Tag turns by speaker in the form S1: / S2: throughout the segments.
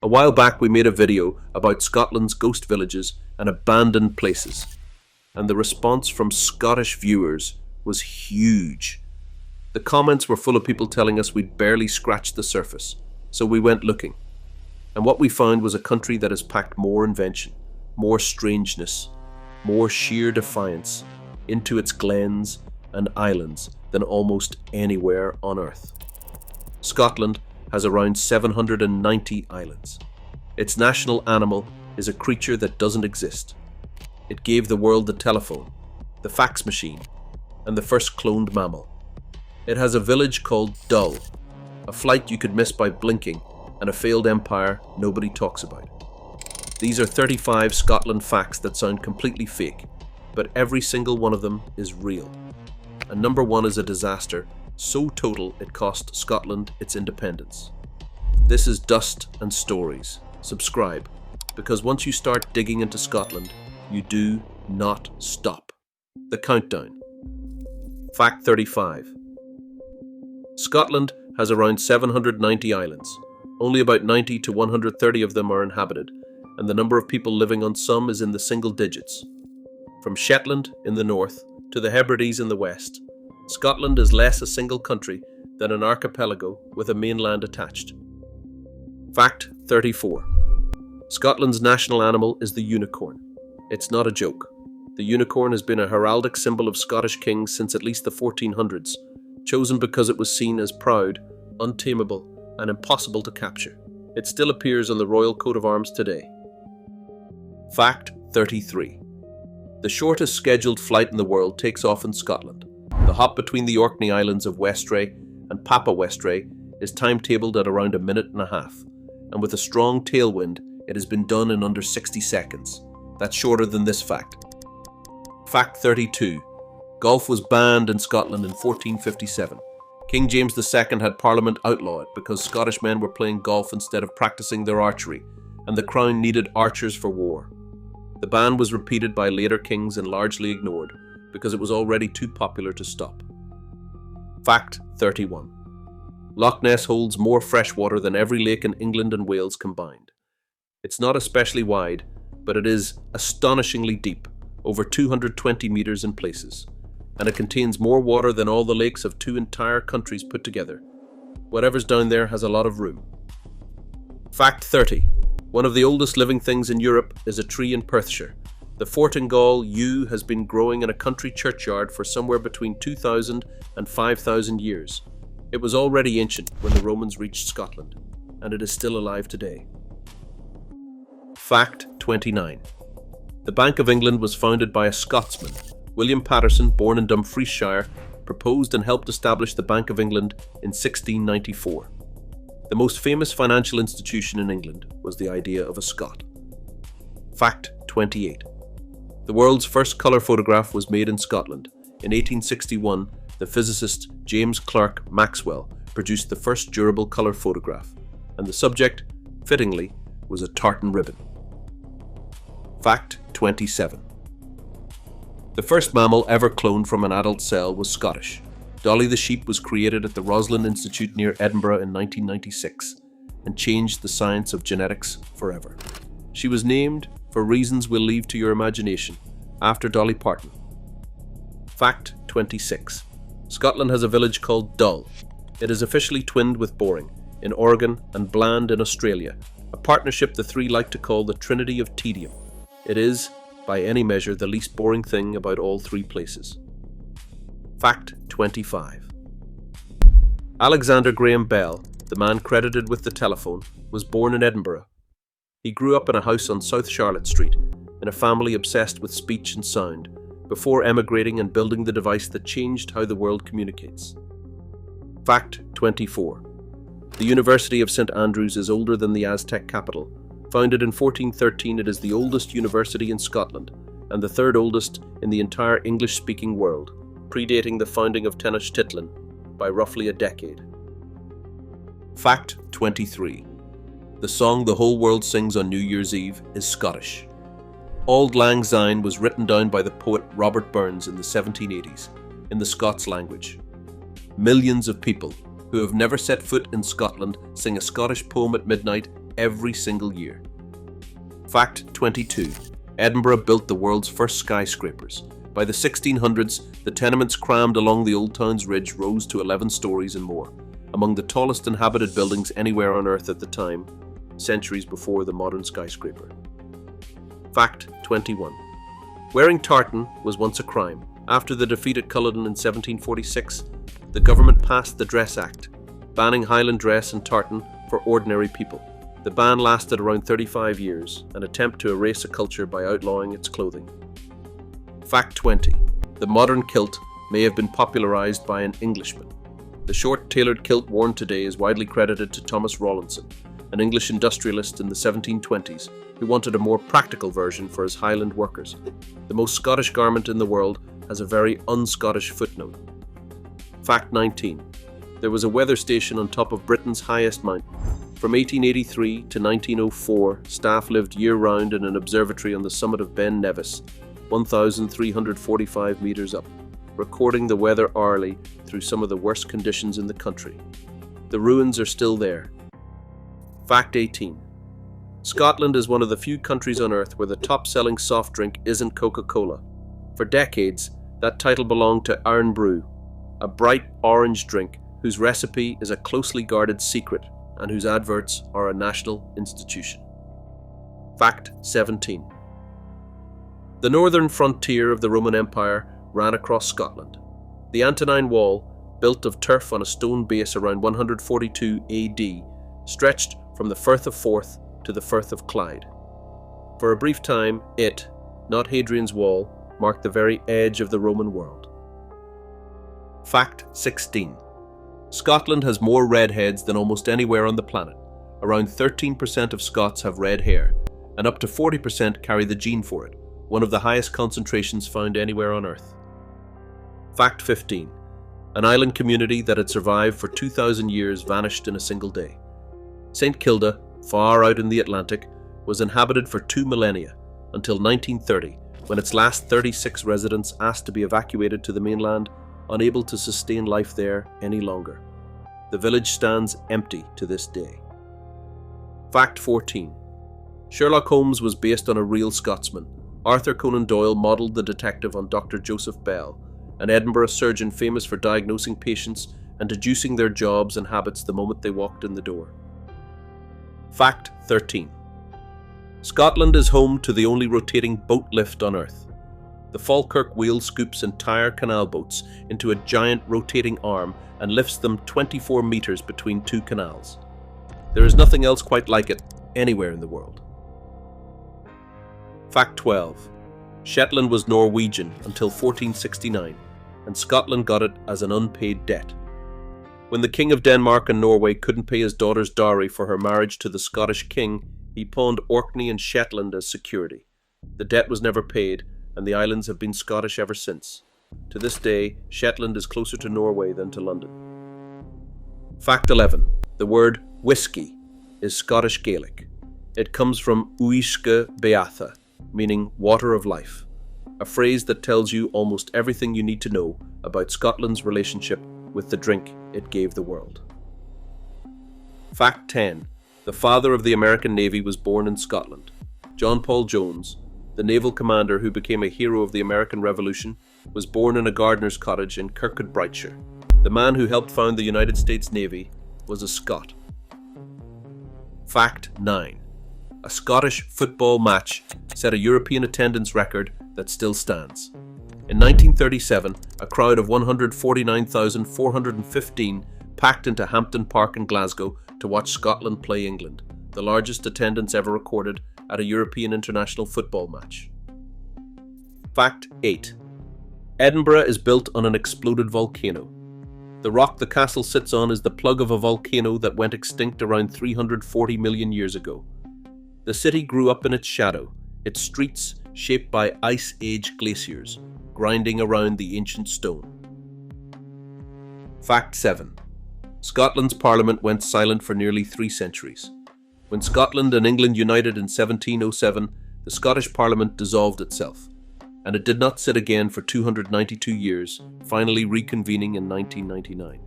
S1: A while back we made a video about Scotland's ghost villages and abandoned places, and the response from Scottish viewers was huge. The comments were full of people telling us we'd barely scratched the surface, so we went looking. And what we found was a country that has packed more invention, more strangeness, more sheer defiance into its glens and islands than almost anywhere on Earth. Scotland has around 790 islands. Its national animal is a creature that doesn't exist. It gave the world the telephone, the fax machine, and the first cloned mammal. It has a village called Dull, a flight you could miss by blinking, and a failed empire nobody talks about. These are 35 Scotland facts that sound completely fake, but every single one of them is real. And number one is a disaster so total it cost Scotland its independence. This is Dust and Stories. Subscribe, because once you start digging into Scotland, you do not stop. The countdown. Fact 35. Scotland has around 790 islands. Only about 90 to 130 of them are inhabited, and the number of people living on some is in the single digits. From Shetland in the north to the Hebrides in the west, Scotland is less a single country than an archipelago with a mainland attached. Fact 34. Scotland's national animal is the unicorn. It's not a joke. The unicorn has been a heraldic symbol of Scottish kings since at least the 1400s, chosen because it was seen as proud, untamable, and impossible to capture. It still appears on the royal coat of arms today. Fact 33. The shortest scheduled flight in the world takes off in Scotland. The hop between the Orkney Islands of Westray and Papa Westray is timetabled at around a minute and a half, and with a strong tailwind, it has been done in under 60 seconds. That's shorter than this fact. Fact 32. Golf was banned in Scotland in 1457. King James II had Parliament outlaw it because Scottish men were playing golf instead of practicing their archery, and the Crown needed archers for war. The ban was repeated by later kings and largely ignored, because it was already too popular to stop. Fact 31. Loch Ness holds more fresh water than every lake in England and Wales combined. It's not especially wide, but it is astonishingly deep, over 220 meters in places, and it contains more water than all the lakes of 2 entire countries put together. Whatever's down there has a lot of room. Fact 30. One of the oldest living things in Europe is a tree in Perthshire. The Fortingall yew has been growing in a country churchyard for somewhere between 2,000 and 5,000 years. It was already ancient when the Romans reached Scotland, and it is still alive today. Fact 29. The Bank of England was founded by a Scotsman. William Paterson, born in Dumfriesshire, proposed and helped establish the Bank of England in 1694. The most famous financial institution in England was the idea of a Scot. Fact 28. The world's first colour photograph was made in Scotland. In 1861, the physicist James Clerk Maxwell produced the first durable colour photograph, and the subject, fittingly, was a tartan ribbon. Fact 27. The first mammal ever cloned from an adult cell was Scottish. Dolly the sheep was created at the Roslin Institute near Edinburgh in 1996 and changed the science of genetics forever. She was named, for reasons we'll leave to your imagination, after Dolly Parton. Fact 26. Scotland has a village called Dull. It is officially twinned with Boring in Oregon and Bland in Australia, a partnership the three like to call the Trinity of Tedium. It is, by any measure, the least boring thing about all three places. Fact 25. Alexander Graham Bell, the man credited with the telephone, was born in Edinburgh. He grew up in a house on South Charlotte Street, in a family obsessed with speech and sound, before emigrating and building the device that changed how the world communicates. Fact 24. The University of St Andrews is older than the Aztec capital. Founded in 1413, it is the oldest university in Scotland, and the third oldest in the entire English-speaking world, predating the founding of Tenochtitlan by roughly a decade. Fact 23. The song the whole world sings on New Year's Eve is Scottish. Auld Lang Syne was written down by the poet Robert Burns in the 1780s in the Scots language. Millions of people who have never set foot in Scotland sing a Scottish poem at midnight every single year. Fact 22. Edinburgh built the world's first skyscrapers. By the 1600s, the tenements crammed along the Old Town's ridge rose to 11 stories and more, among the tallest inhabited buildings anywhere on Earth at the time, centuries before the modern skyscraper. Fact 21. Wearing tartan was once a crime. After the defeat at Culloden in 1746, the government passed the Dress Act, banning Highland dress and tartan for ordinary people. The ban lasted around 35 years, an attempt to erase a culture by outlawing its clothing. Fact 20. The modern kilt may have been popularised by an Englishman. The short tailored kilt worn today is widely credited to Thomas Rawlinson, an English industrialist in the 1720s who wanted a more practical version for his Highland workers. The most Scottish garment in the world has a very un-Scottish footnote. Fact 19. There was a weather station on top of Britain's highest mountain. From 1883 to 1904, staff lived year-round in an observatory on the summit of Ben Nevis, 1,345 metres up, recording the weather hourly through some of the worst conditions in the country. The ruins are still there. Fact 18. Scotland is one of the few countries on Earth where the top-selling soft drink isn't Coca-Cola. For decades, that title belonged to Iron Brew, a bright orange drink whose recipe is a closely guarded secret and whose adverts are a national institution. Fact 17. The northern frontier of the Roman Empire ran across Scotland. The Antonine Wall, built of turf on a stone base around 142 AD, stretched from the Firth of Forth to the Firth of Clyde. For a brief time, it, not Hadrian's Wall, marked the very edge of the Roman world. Fact 16. Scotland has more redheads than almost anywhere on the planet. Around 13% of Scots have red hair, and up to 40% carry the gene for it, one of the highest concentrations found anywhere on Earth. Fact 15. An island community that had survived for 2,000 years vanished in a single day. St. Kilda, far out in the Atlantic, was inhabited for 2 millennia, until 1930, when its last 36 residents asked to be evacuated to the mainland, unable to sustain life there any longer. The village stands empty to this day. Fact 14. Sherlock Holmes was based on a real Scotsman. Arthur Conan Doyle modelled the detective on Dr. Joseph Bell, an Edinburgh surgeon famous for diagnosing patients and deducing their jobs and habits the moment they walked in the door. Fact 13. Scotland is home to the only rotating boat lift on Earth. The Falkirk wheel scoops entire canal boats into a giant rotating arm and lifts them 24 metres between two canals. There is nothing else quite like it anywhere in the world. Fact 12. Shetland was Norwegian until 1469, and Scotland got it as an unpaid debt. When the King of Denmark and Norway couldn't pay his daughter's dowry for her marriage to the Scottish king, he pawned Orkney and Shetland as security. The debt was never paid, and the islands have been Scottish ever since. To this day, Shetland is closer to Norway than to London. Fact 11. The word whiskey is Scottish Gaelic. It comes from uisce beatha, meaning water of life, a phrase that tells you almost everything you need to know about Scotland's relationship with the drink it gave the world. Fact 10. The father of the American Navy was born in Scotland. John Paul Jones, the naval commander who became a hero of the American Revolution, was born in a gardener's cottage in Kirkwood, Brightshire. The man who helped found the United States Navy was a Scot. Fact 9. A Scottish football match set a European attendance record that still stands. In 1937, a crowd of 149,415 packed into Hampden Park in Glasgow to watch Scotland play England, the largest attendance ever recorded at a European international football match. Fact 8. Edinburgh is built on an exploded volcano. The rock the castle sits on is the plug of a volcano that went extinct around 340 million years ago. The city grew up in its shadow, its streets shaped by Ice Age glaciers, grinding around the ancient stone. Fact 7. Scotland's parliament went silent for nearly 3 centuries. When Scotland and England united in 1707, the Scottish parliament dissolved itself, and it did not sit again for 292 years, finally reconvening in 1999.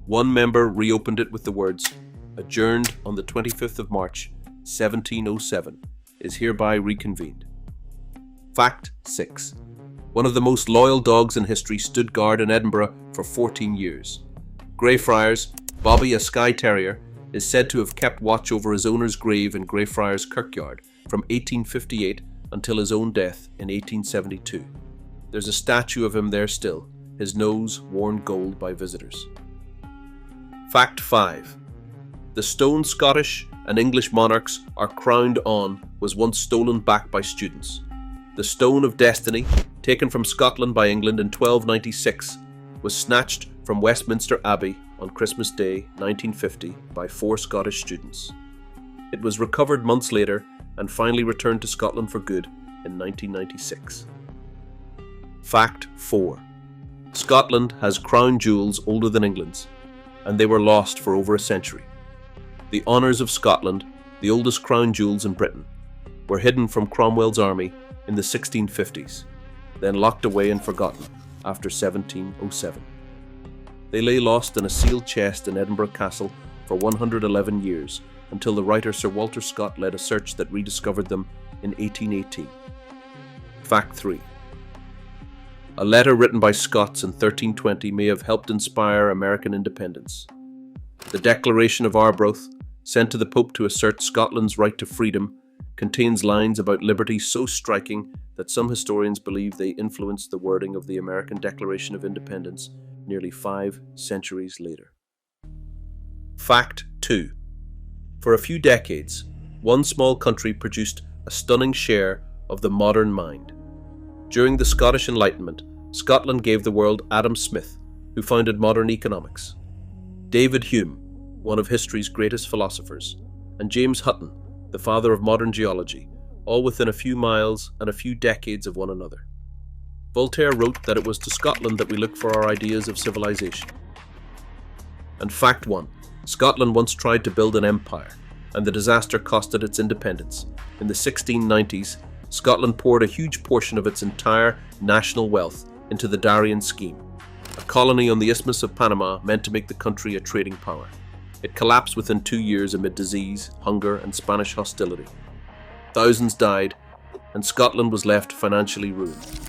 S1: One member reopened it with the words, "Adjourned on the 25th of March, 1707, is hereby reconvened. Fact 6. One of the most loyal dogs in history stood guard in Edinburgh for 14 years. Greyfriars, Bobby, a Skye Terrier, is said to have kept watch over his owner's grave in Greyfriars Kirkyard from 1858 until his own death in 1872. There's a statue of him there still, his nose worn gold by visitors. Fact 5. The stone Scottish and English monarchs are crowned on was once stolen back by students. The Stone of Destiny, taken from Scotland by England in 1296, was snatched from Westminster Abbey on Christmas Day 1950 by 4 Scottish students. It was recovered months later and finally returned to Scotland for good in 1996. Fact 4. Scotland has crown jewels older than England's, and they were lost for over a century. The honours of Scotland, the oldest crown jewels in Britain, were hidden from Cromwell's army in the 1650s, then locked away and forgotten after 1707. They lay lost in a sealed chest in Edinburgh Castle for 111 years until the writer Sir Walter Scott led a search that rediscovered them in 1818. Fact 3. A letter written by Scots in 1320 may have helped inspire American independence. The Declaration of Arbroath, sent to the Pope to assert Scotland's right to freedom, contains lines about liberty so striking that some historians believe they influenced the wording of the American Declaration of Independence nearly 5 centuries later. Fact 2. For a few decades, one small country produced a stunning share of the modern mind. During the Scottish Enlightenment, Scotland gave the world Adam Smith, who founded modern economics, David Hume, one of history's greatest philosophers, and James Hutton, the father of modern geology, all within a few miles and a few decades of one another. Voltaire wrote that it was to Scotland that we look for our ideas of civilization. And fact 1. Scotland once tried to build an empire, and the disaster cost it its independence. In the 1690s, Scotland poured a huge portion of its entire national wealth into the Darien scheme, a colony on the Isthmus of Panama meant to make the country a trading power. It collapsed within 2 years amid disease, hunger, and Spanish hostility. Thousands died, and Scotland was left financially ruined.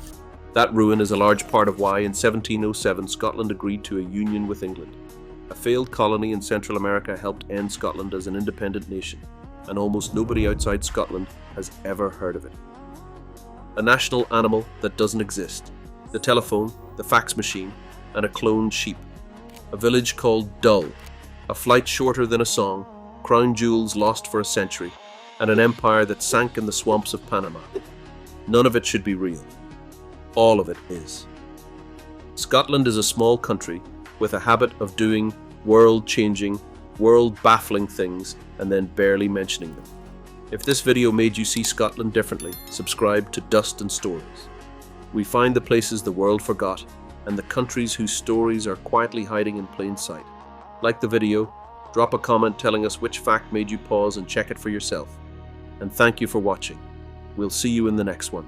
S1: That ruin is a large part of why in 1707 Scotland agreed to a union with England. A failed colony in Central America helped end Scotland as an independent nation, and almost nobody outside Scotland has ever heard of it. A national animal that doesn't exist, the telephone, the fax machine, and a cloned sheep. A village called Dull, a flight shorter than a song, crown jewels lost for a century, and an empire that sank in the swamps of Panama. None of it should be real. All of it is. Scotland is a small country with a habit of doing world-changing, world-baffling things and then barely mentioning them. If this video made you see Scotland differently, subscribe to Dust and Stories. We find the places the world forgot and the countries whose stories are quietly hiding in plain sight. Like the video, drop a comment telling us which fact made you pause and check it for yourself. And thank you for watching. We'll see you in the next one.